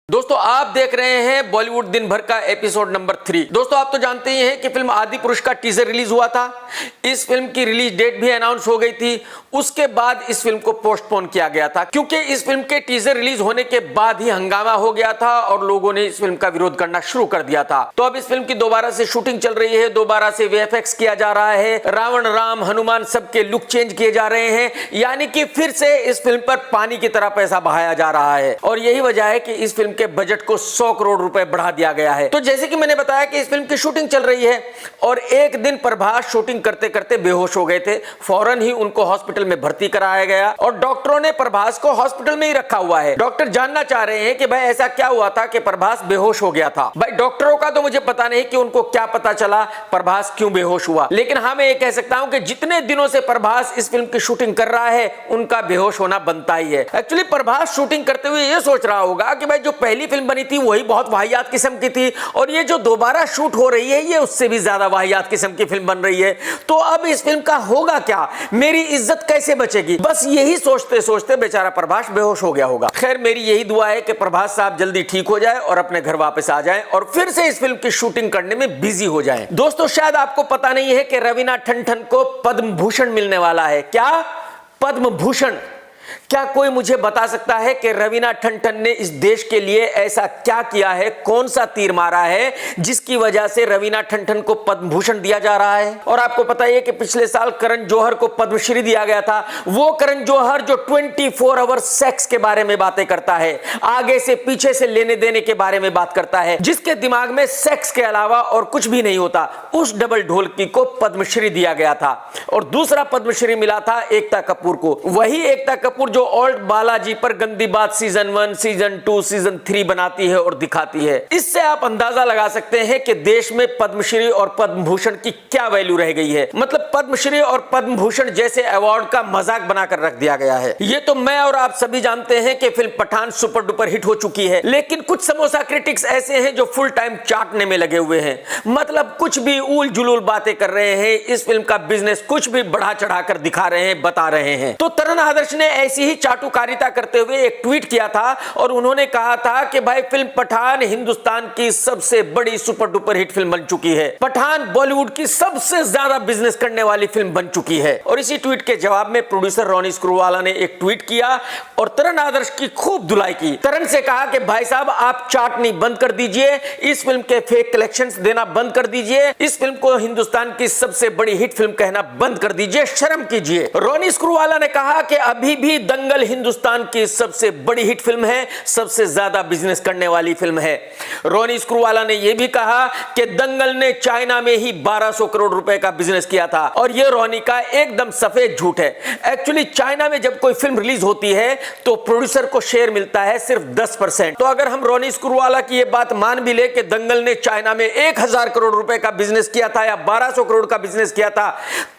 दोस्तों आप देख रहे हैं बॉलीवुड दिन भर का एपिसोड नंबर 3। दोस्तों आप तो जानते ही हैं कि फिल्म आदि पुरुष का टीजर रिलीज हुआ था। इस फिल्म की रिलीज डेट भी अनाउंस हो गई थी। उसके बाद इस फिल्म को पोस्टपोन किया गया था क्योंकि इस फिल्म के टीजर रिलीज होने के बाद ही हंगामा हो गया था और लोगों ने इस फिल्म का विरोध करना शुरू कर दिया था। तो अब इस फिल्म की दोबारा से शूटिंग चल रही है, दोबारा से वीएफएक्स किया जा रहा है, रावण राम हनुमान सबके लुक चेंज किए जा रहे हैं, यानी कि फिर से इस फिल्म पर पानी की तरह पैसा बहाया जा रहा है। और यही वजह है कि इस फिल्म के बजट को 100 करोड़ रुपए बढ़ा दिया गया है। तो जैसे कि मैंने बताया कि इस फिल्म की शूटिंग चल रही है और एक दिन प्रभास शूटिंग करते करते बेहोश हो गए थे। फौरन ही उनको हॉस्पिटल में भर्ती कराया गया और डॉक्टरों ने प्रभास को हॉस्पिटल में ही रखा हुआ है। डॉक्टर जानना चाह रहे हैं कि भाई ऐसा क्या हुआ था कि प्रभास बेहोश हो गया था। भाई डॉक्टरों का तो मुझे पता नहीं कि उनको क्या पता चला प्रभास क्यों बेहोश हुआ, लेकिन हाँ मैं ये कह सकता हूं कि जितने दिनों से प्रभास इस फिल्म की शूटिंग कर रहा है उनका बेहोश होना बनता ही है। एक्चुअली प्रभास शूटिंग करते हुए ये सोच रहा होगा कि भाई जो पहली फिल्म बनी थी वही बहुत वाहियात किस्म की थी और ये जो दोबारा शूट हो रही है ये उससे भी ज्यादा वाहियात किस्म की फिल्म बन रही है। तो अब इस फिल्म का होगा क्या, मेरी इज्जत कैसे बचेगी, बस यही सोचते सोचते बेचारा प्रभास बेहोश हो गया होगा। खैर मेरी यही दुआ है कि प्रभास साहब जल्दी ठीक हो जाए और अपने घर वापस आ जाएं और फिर से इस फिल्म की शूटिंग करने में बिजी हो जाएं। दोस्तों शायद आपको पता नहीं है कि रवीना टंडन को पद्म भूषण मिलने वाला है। क्या पद्म भूषण? क्या कोई मुझे बता सकता है कि रवीना टंडन ने इस देश के लिए ऐसा क्या किया है, कौन सा तीर मारा है जिसकी वजह से रवीना टंडन को पद्म भूषण दिया जा रहा है? और आपको पता है कि पिछले साल करण जौहर को पद्मश्री दिया गया था। वो करण जौहर जो 24 आवर सेक्स के बारे में बातें करता है, आगे से पीछे से लेने देने के बारे में बात करता है, जिसके दिमाग में सेक्स के अलावा और कुछ भी नहीं होता, उस डबल ढोलकी को पद्मश्री दिया गया था। और दूसरा पद्मश्री मिला था एकता कपूर को। वही एकता कपूर जो ओल्ड बालाजी पर गंदी बात सीजन 1, सीजन 2, सीजन 3 बनाती है और दिखाती है। इससे आप अंदाजा लगा सकते हैं कि देश में पद्मश्री और पद्म भूषण की क्या वैल्यू रह गई है। मतलब पद्मश्री और पद्म भूषण जैसे अवार्ड का मजाक बनाकर रख दिया गया है। ये तो मैं और आप सभी जानते हैं कि film Pathaan super duper hit हो चुकी है, लेकिन कुछ समोसा क्रिटिक्स ऐसे हैं जो फुल टाइम चाटने में लगे हुए हैं। मतलब कुछ भी उल जुलूल बातें कर रहे हैं, इस फिल्म का बिजनेस कुछ भी बढ़ा चढ़ाकर दिखा रहे हैं, बता रहे हैं। तो तरण आदर्श ने ऐसी ही चाटुकारिता करते हुए एक ट्वीट किया था और उन्होंने कहा था कि भाई फिल्म पठान हिंदुस्तान की सबसे बड़ी सुपर डुपर हिट फिल्म बन चुकी है। पठान बॉलीवुड की सबसे ज्यादा बिजनेस करने वाली फिल्म बन चुकी है। और इसी ट्वीट के जवाब में प्रोड्यूसर रोनी स्क्रूवाला ने एक ट्वीट किया और तरण आदर्श की खूब धुलाई की। तरण से कहा कि भाई साहब आप चाटनी बंद कर दीजिए, इस फिल्म के फेक कलेक्शंस देना बंद कर दीजिए, इस फिल्म को हिंदुस्तान की सबसे बड़ी हिट फिल्म कहना बंद कर दीजिए, शर्म कीजिए। रोनी स्क्रूवाला ने कहा कि अभी भी दंगल हिंदुस्तान की सबसे बड़ी हिट फिल्म है, सबसे ज्यादा बिजनेस करने वाली फिल्म है। रोनी स्क्रूवाला ने यह भी कहा कि दंगल ने चाइना में ही 1200 करोड़ रुपए का बिजनेस किया था और यह रोनी का एकदम सफेद झूठ है। एक्चुअली चाइना में जब कोई फिल्म रिलीज होती है तो प्रोड्यूसर को शेयर मिलता है सिर्फ 10%। तो अगर हम रोनी स्क्रूवाला की यह बात मान भी ले कि दंगल ने चाइना में 1000 करोड़ रुपए का बिजनेस किया था या 1200 करोड़ का बिजनेस किया था,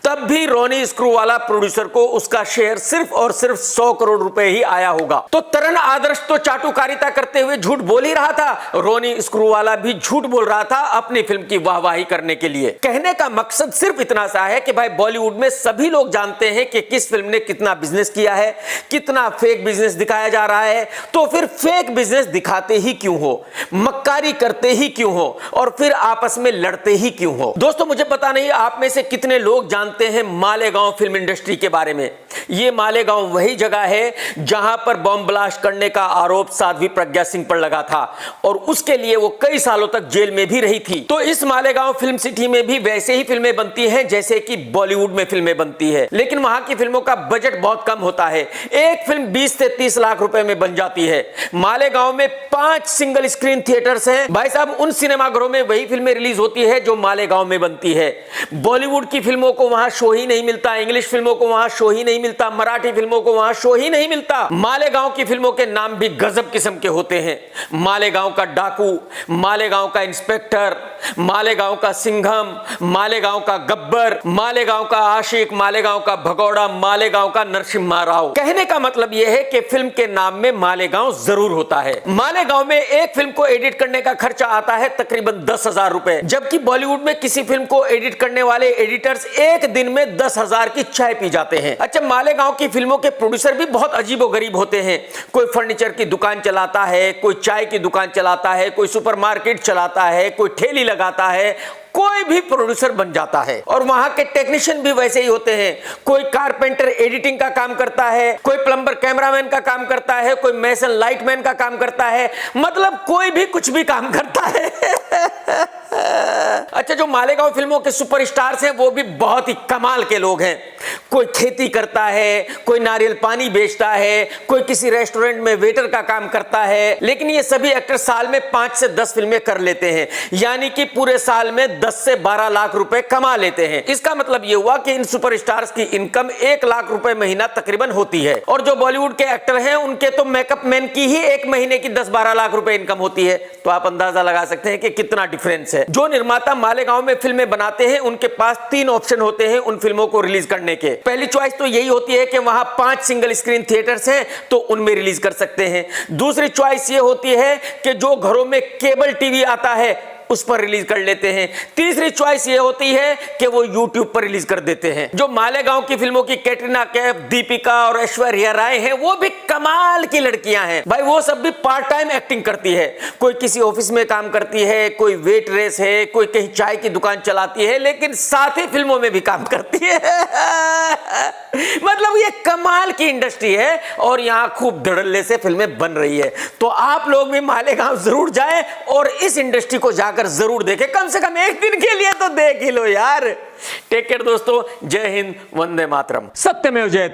तब भी रोनी स्क्रूवाला प्रोड्यूसर को उसका शेयर सिर्फ और सिर्फ 100 करोड़ रुपए ही आया होगा। तो तरण आदर्श तो चाटुकारिता करते हुए झूठ बोल ही रहा था, रोनी स्क्रूवाला भी झूठ बोल रहा था अपनी फिल्म की वाहवाही करने के लिए। कहने का मकसद सिर्फ इतना सा है कि भाई बॉलीवुड में सभी लोग जानते हैं कि किस फिल्म ने कितना बिजनेस किया है, कितना फेक बिजनेस दिखाया जा रहा है। तो फिर फेक बिजनेस दिखाते ही क्यों हो, मक्कारी करते ही क्यों हो और फिर आपस में लड़ते ही क्यों हो? दोस्तों मुझे पता नहीं आप में से कितने लोग जानते हैं मालेगांव फिल्म इंडस्ट्री के बारे में। ये मालेगांव वही जगह है जहां पर बॉम्ब ब्लास्ट करने का आरोप साध्वी प्रज्ञा सिंह पर लगा था और उसके लिए वो कई सालों तक जेल में भी रही थी। तो इस मालेगांव फिल्म सिटी में भी वैसे ही फिल्में बनती हैं जैसे कि बॉलीवुड में फिल्में बनती है, लेकिन वहां की फिल्मों का बजट बहुत कम होता है। एक फिल्म 20 से 30 लाख रुपए में बन जाती है। मालेगांव में 5 सिंगल स्क्रीन थिएटर्स हैं। भाई साहब उन सिनेमाघरों में वही फिल्में रिलीज होती है जो मालेगांव में बनती है। बॉलीवुड की फिल्मों को वहां शो ही नहीं मिलता, इंग्लिश फिल्मों को वहां शो ही नहीं मिलता, मराठी फिल्मों को वहां शो ही नहीं मिलता। मालेगांव की फिल्मों के नाम भी गजब किस्म के होते हैं। मालेगांव का डाकू, मालेगांव का इंस्पेक्टर, मालेगांव का सिंघम, मालेगांव का गब्बर, मालेगांव का आशिक, मालेगांव का भगौड़ा, मालेगांव का नरसिम्हा राव। कहने का मतलब यह है कि फिल्म के नाम में मालेगांव जरूर होता है। मालेगांव में एक फिल्म को एडिट करने का खर्चा आता है तकरीबन 10,000 रुपए, जबकि बॉलीवुड में किसी फिल्म को एडिट करने वाले एडिटर्स एक दिन में 10,000 की चाय पी जाते हैं। अच्छा मालेगांव की फिल्मों के प्रोड्यूसर भी बहुत अजीबोगरीब होते हैं। कोई फर्नीचर की दुकान चलाता है, कोई चाय की दुकान चलाता है, कोई सुपरमार्केट चलाता है, कोई ठेली लगाता है, कोई भी प्रोड्यूसर बन जाता है। और वहां के टेक्नीशियन भी वैसे ही होते हैं। कोई कारपेंटर एडिटिंग का काम करता है, कोई प्लम्बर कैमरामैन का काम करता है, कोई मैसन लाइटमैन का काम करता है, मतलब कोई भी कुछ भी काम करता है। अच्छा, जो मालेगांव फिल्मों के सुपरस्टार्स हैं वो भी बहुत ही कमाल के लोग हैं। कोई खेती करता है, कोई नारियल पानी बेचता है, कोई किसी रेस्टोरेंट में वेटर का काम करता है। लेकिन ये सभी एक्टर साल में 5 से 10 फिल्में कर लेते हैं, यानी कि पूरे साल में 10 से 12 लाख रुपए कमा लेते हैं। इसका मतलब ये हुआ कि इन सुपरस्टार्स की इनकम 1 लाख रुपए महीना तकरीबन होती है। और जो बॉलीवुड के एक्टर हैं उनके तो मेकअप मैन की ही एक महीने की 10-12 लाख रुपए इनकम होती है। तो आप अंदाजा लगा सकते हैं कि कितना डिफरेंस है। जो निर्माता मालेगांव में फिल्में बनाते हैं उनके पास 3 ऑप्शन होते हैं उन फिल्मों को रिलीज करने के। पहली चॉइस तो यही होती है कि वहां 5 सिंगल स्क्रीन थिएटर्स हैं तो उनमें रिलीज कर सकते हैं। दूसरी चॉइस ये होती है कि जो घरों में केबल टीवी आता है उस पर रिलीज कर लेते हैं। तीसरी चॉइस ये होती है कि वो YouTube पर रिलीज कर देते हैं। जो मालेगांव की फिल्मों की कैटरीना कैफ, दीपिका और ऐश्वर्या राय हैं वो भी कमाल की लड़कियां हैं भाई। वो सब भी पार्ट टाइम एक्टिंग करती है। कोई किसी ऑफिस में काम करती है, कोई वेटरेस है, कोई कहीं चाय की दुकान चलाती है, लेकिन साथ ही फिल्मों में भी काम करती है। मतलब ये कमाल की इंडस्ट्री है और यहां खूब धड़ल्ले से फिल्में बन रही है। तो आप लोग भी मालेगांव जरूर जाएं और इस इंडस्ट्री को जाकर जरूर देखें। कम से कम एक दिन के लिए तो देख ही लो यार। टेक केयर दोस्तों, जय हिंद, वंदे मातरम, सत्यमेव जयते।